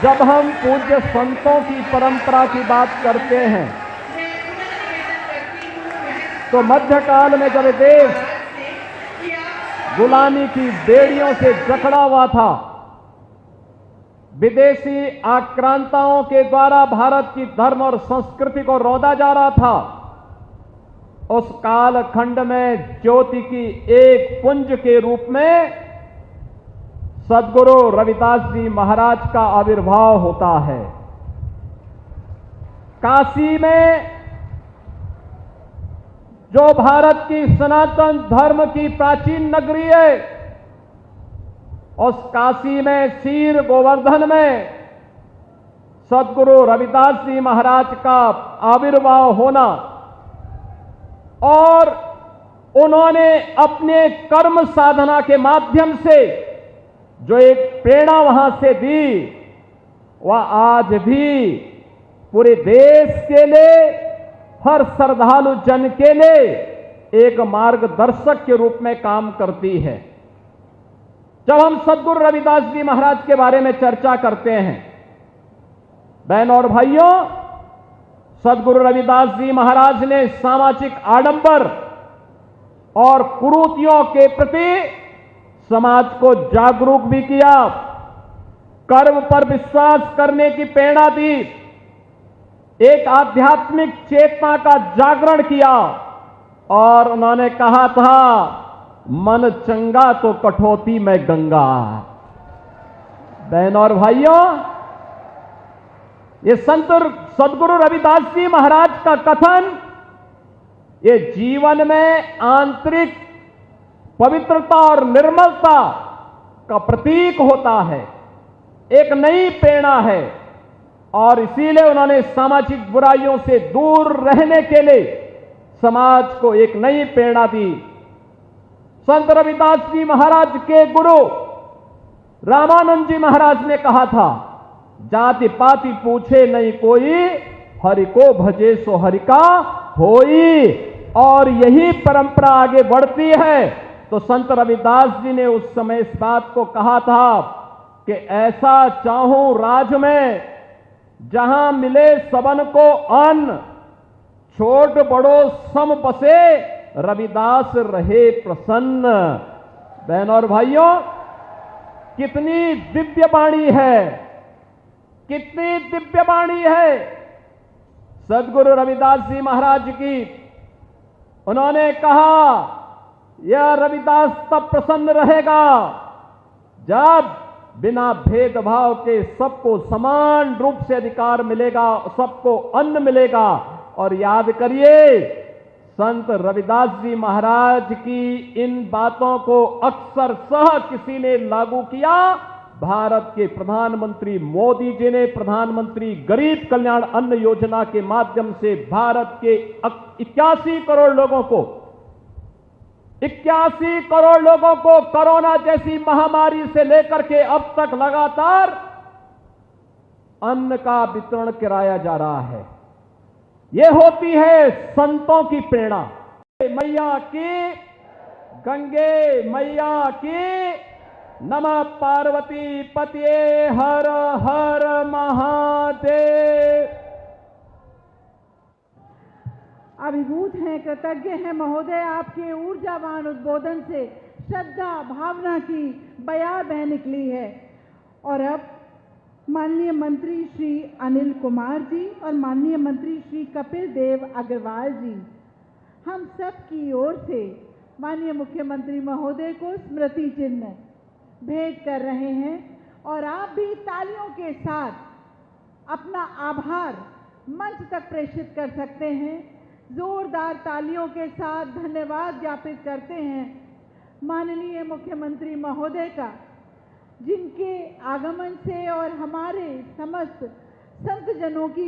जब हम पूज्य संतों की परंपरा की बात करते हैं तो मध्यकाल में जब देश गुलामी की बेड़ियों से जकड़ा हुआ था, विदेशी आक्रांताओं के द्वारा भारत की धर्म और संस्कृति को रौंदा जा रहा था, उस कालखंड में ज्योति की एक पुंज के रूप में सद्गुरु रविदास जी महाराज का आविर्भाव होता है। काशी में जो भारत की सनातन धर्म की प्राचीन नगरी है, उस काशी में शीर गोवर्धन में सद्गुरु रविदास जी महाराज का आविर्भाव होना और उन्होंने अपने कर्म साधना के माध्यम से जो एक प्रेरणा वहां से दी, वह आज भी पूरे देश के लिए, हर श्रद्धालु जन के लिए एक मार्गदर्शक के रूप में काम करती है। जब हम सद्गुरु रविदास जी महाराज के बारे में चर्चा करते हैं, बहनों और भाइयों, सद्गुरु रविदास जी महाराज ने सामाजिक आडंबर और कुरीतियों के प्रति समाज को जागरूक भी किया, कर्म पर विश्वास करने की प्रेरणा दी, एक आध्यात्मिक चेतना का जागरण किया और उन्होंने कहा था, मन चंगा तो कठौती में गंगा। बहनों और भाइयों, ये संत सद्गुरु रविदास जी महाराज का कथन ये जीवन में आंतरिक पवित्रता और निर्मलता का प्रतीक होता है, एक नई प्रेरणा है और इसीलिए उन्होंने सामाजिक बुराइयों से दूर रहने के लिए समाज को एक नई प्रेरणा दी। संत रविदास जी महाराज के गुरु रामानंद जी महाराज ने कहा था, जाति पाति पूछे नहीं कोई, हरि को भजे सो हरि का होई। और यही परंपरा आगे बढ़ती है। तो संत रविदास जी ने उस समय इस बात को कहा था कि ऐसा चाहूं राज में जहां मिले सबन को अन्न, छोट बड़ो सम बसे, रविदास रहे प्रसन्न। बहनों और भाइयों, कितनी दिव्य वाणी है, कितनी दिव्य वाणी है सद्गुरु रविदास जी महाराज की। उन्होंने कहा, यह रविदास तब प्रसन्न रहेगा जब बिना भेदभाव के सबको समान रूप से अधिकार मिलेगा, सबको अन्न मिलेगा। और याद करिए, संत रविदास जी महाराज की इन बातों को अक्सर सह किसी ने लागू किया। भारत के प्रधानमंत्री मोदी जी ने प्रधानमंत्री गरीब कल्याण अन्न योजना के माध्यम से भारत के 81 करोड़ लोगों को 81 करोड़ लोगों को कोरोना जैसी महामारी से लेकर के अब तक लगातार अन्न का वितरण कराया जा रहा है। यह होती है संतों की प्रेरणा। मैया की, गंगे मैया की, नमः पार्वती पतिये हर हर महादेव। अभिभूत हैं, कृतज्ञ हैं महोदय, आपके ऊर्जावान उद्बोधन से श्रद्धा भावना की बयार बह निकली है। और अब माननीय मंत्री श्री अनिल कुमार जी और माननीय मंत्री श्री कपिल देव अग्रवाल जी हम सब की ओर से माननीय मुख्यमंत्री महोदय को स्मृति चिन्ह भेंट कर रहे हैं। और आप भी तालियों के साथ अपना आभार मंच तक प्रेषित कर सकते हैं। जोरदार तालियों के साथ धन्यवाद ज्ञापित करते हैं माननीय मुख्यमंत्री महोदय का, जिनके आगमन से और हमारे समस्त संतजनों की